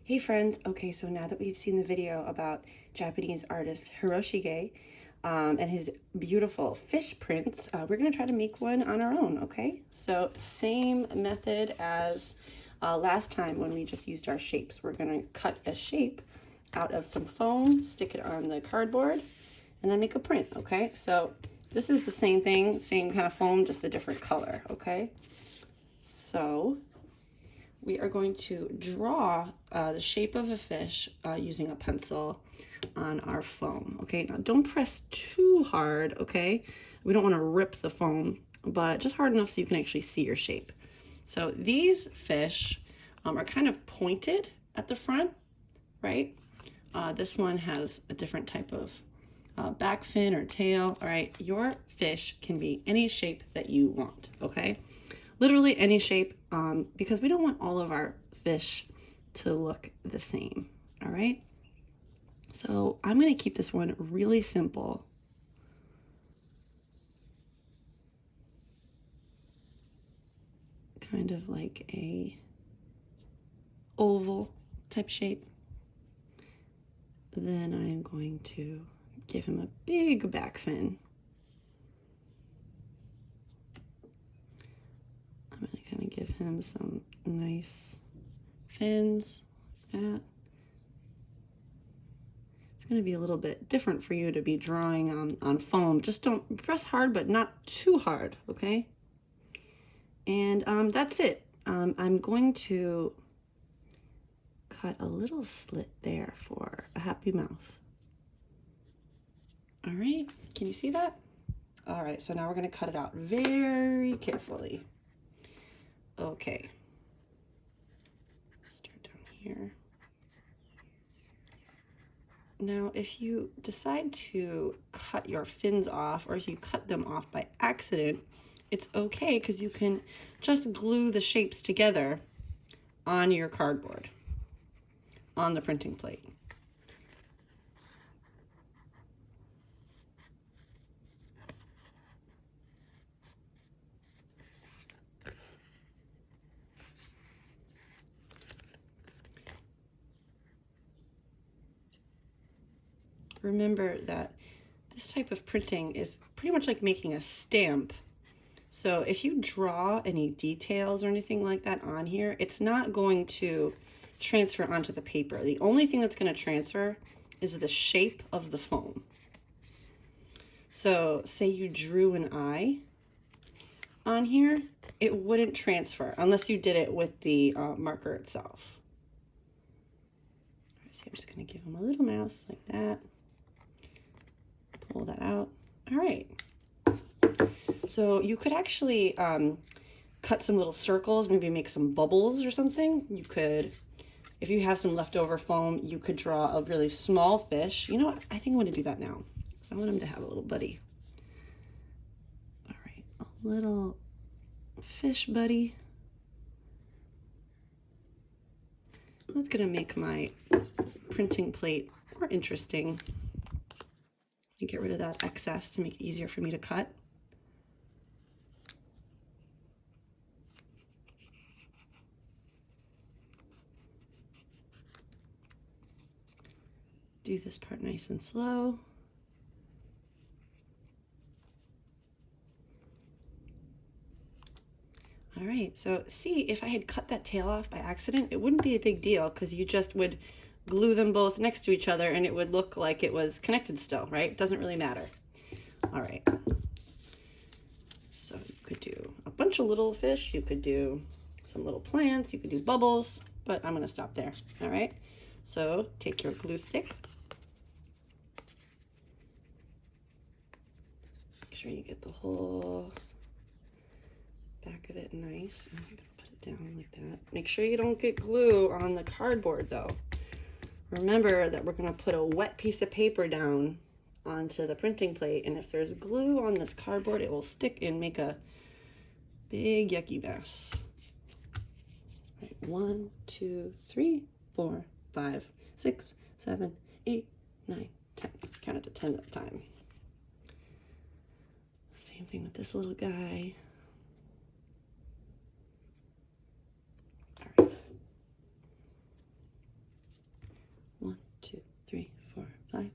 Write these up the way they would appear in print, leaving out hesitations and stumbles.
Hey friends, okay, so now that we've seen the video about Japanese artist Hiroshige and his beautiful fish prints, we're gonna try to make one on our own, okay? So same method as last time when we just used our shapes. We're gonna cut a shape out of some foam, stick it on the cardboard, and then make a print, okay? So this is the same thing, same kind of foam, just a different color, okay? So we are going to draw the shape of a fish using a pencil on our foam. Okay, now don't press too hard, okay? We don't want to rip the foam, but just hard enough so you can actually see your shape. So these fish are kind of pointed at the front, right? This one has a different type of back fin or tail. All right, your fish can be any shape that you want, okay? Literally any shape, because we don't want all of our fish to look the same, all right? So I'm gonna keep this one really simple. Kind of like a oval type shape. Then I'm going to give him a big back fin. I'm gonna kind of give him some nice fins like that. It's going to be a little bit different for you to be drawing on foam. Just don't press hard, but not too hard, okay? And that's it. I'm going to cut a little slit there for a happy mouth. All right, can you see that? All right, so now we're going to cut it out very carefully. Okay. Start down here. Now, if you decide to cut your fins off, or if you cut them off by accident, it's okay because you can just glue the shapes together on your cardboard, on the printing plate. Remember that this type of printing is pretty much like making a stamp. So if you draw any details or anything like that on here, it's not going to transfer onto the paper. The only thing that's going to transfer is the shape of the foam. So say you drew an eye on here, it wouldn't transfer unless you did it with the marker itself. So I'm just going to give him a little mouth like that. Pull that out. All right. So you could actually cut some little circles, maybe make some bubbles or something. You could, if you have some leftover foam, you could draw a really small fish. You know what? I think I'm going to do that now. So I want him to have a little buddy. All right, a little fish buddy. That's going to make my printing plate more interesting. And get rid of that excess to make it easier for me to cut. Do this part nice and slow. All right, so see, if I had cut that tail off by accident, it wouldn't be a big deal because you just would glue them both next to each other and it would look like it was connected still, right? Doesn't really matter. All right. So you could do a bunch of little fish, you could do some little plants, you could do bubbles, but I'm gonna stop there, all right? So take your glue stick. Make sure you get the whole back of it nice. And I'm gonna put it down like that. Make sure you don't get glue on the cardboard though. Remember that we're gonna put a wet piece of paper down onto the printing plate, and if there's glue on this cardboard, it will stick and make a big yucky mess. All right, 1, 2, 3, 4, 5, 6, 7, 8, 9, 10. Count it to 10 at a time. Same thing with this little guy. All right.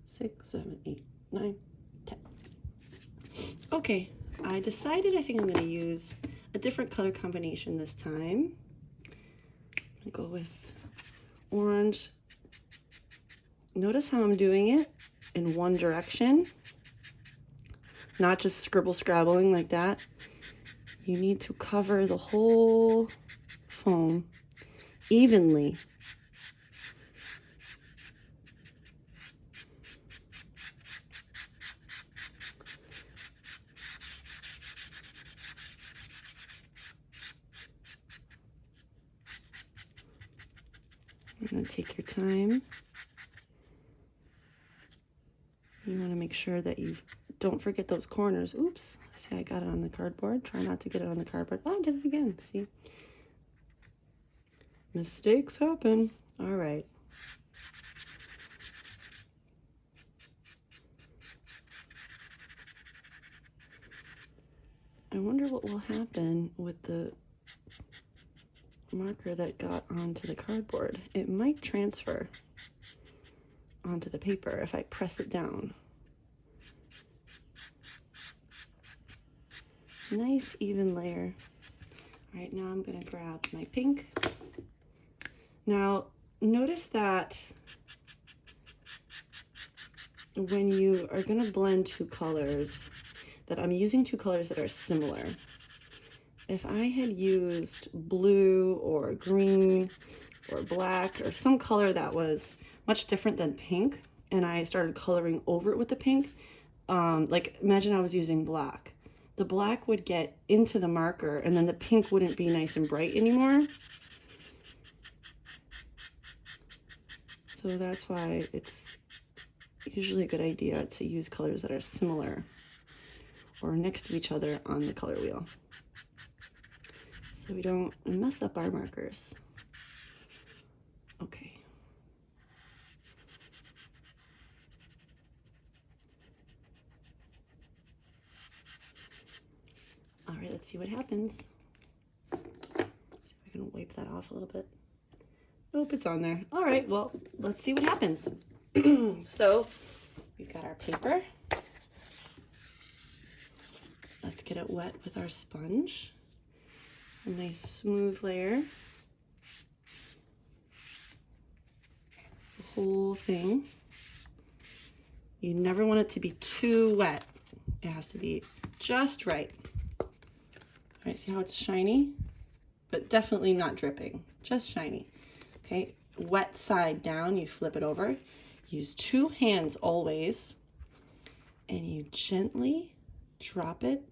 6, 7, 8, 9, 10. Okay, I decided I think I'm going to use a different color combination this time. I'm going to go with orange. Notice how I'm doing it in one direction, not just scribbling like that. You need to cover the whole foam evenly. You're going to take your time. You want to make sure that you don't forget those corners. Oops, see, I got it on the cardboard. Try not to get it on the cardboard. Oh, I did it again. See? Mistakes happen. All right. I wonder what will happen with the marker that got onto the cardboard. It might transfer onto the paper if I press it down. Nice even layer. All right, now I'm gonna grab my pink. Now, notice that when you are gonna blend two colors, that I'm using two colors that are similar. If I had used blue or green or black or some color that was much different than pink, and I started coloring over it with the pink, like imagine I was using black. The black would get into the marker and then the pink wouldn't be nice and bright anymore. So that's why it's usually a good idea to use colors that are similar or next to each other on the color wheel, so we don't mess up our markers. Okay. All right, let's see what happens. See if I can wipe that off a little bit. Nope, it's on there. All right, well, let's see what happens. So we've got our paper. Let's get it wet with our sponge. A nice smooth layer. The whole thing. You never want it to be too wet. It has to be just right. All right, see how it's shiny? But definitely not dripping, just shiny. Okay, wet side down, you flip it over. Use two hands always, and you gently drop it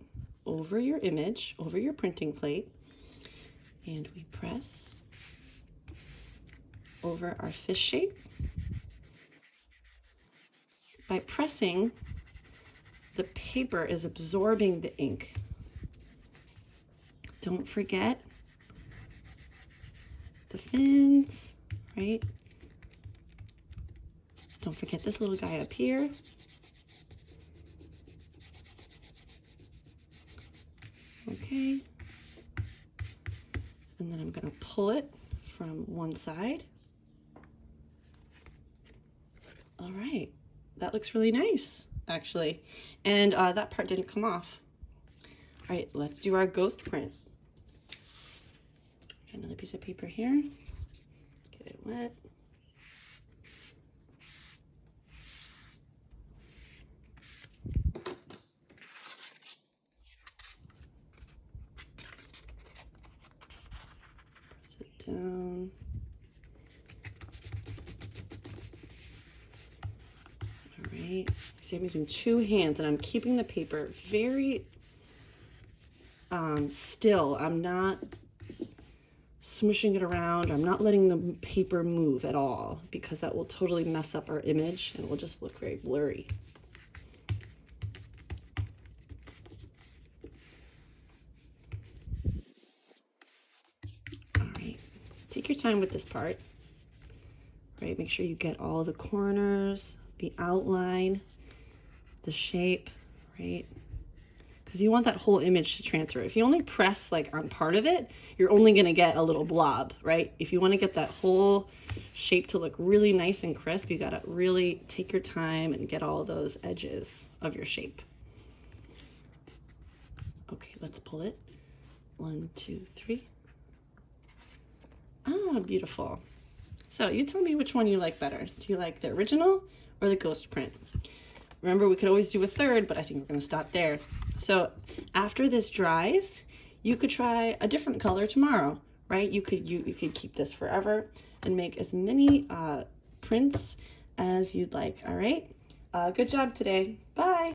over your image, over your printing plate, and we press over our fish shape. By pressing, the paper is absorbing the ink. Don't forget the fins, right? Don't forget this little guy up here. Okay. And then I'm gonna pull it from one side. All right, that looks really nice, actually. And that part didn't come off. All right, let's do our ghost print. Got another piece of paper here. Get it wet. Press it down. All right, see I'm using two hands and I'm keeping the paper very still. I'm not smooshing it around. I'm not letting the paper move at all, because that will totally mess up our image and it will just look very blurry. All right, take your time with this part. Right, make sure you get all the corners, the outline, the shape, right? because you want that whole image to transfer. If you only press like on part of it, you're only going to get a little blob, right? If you want to get that whole shape to look really nice and crisp, you got to really take your time and get all those edges of your shape. Okay, let's pull it. 1, 2, 3. Ah, beautiful. So you tell me which one you like better. Do you like the original or the ghost print? Remember, we could always do a third, but I think we're going to stop there. So after this dries, you could try a different color tomorrow, right? You could keep this forever and make as many prints as you'd like. All right. Good job today. Bye.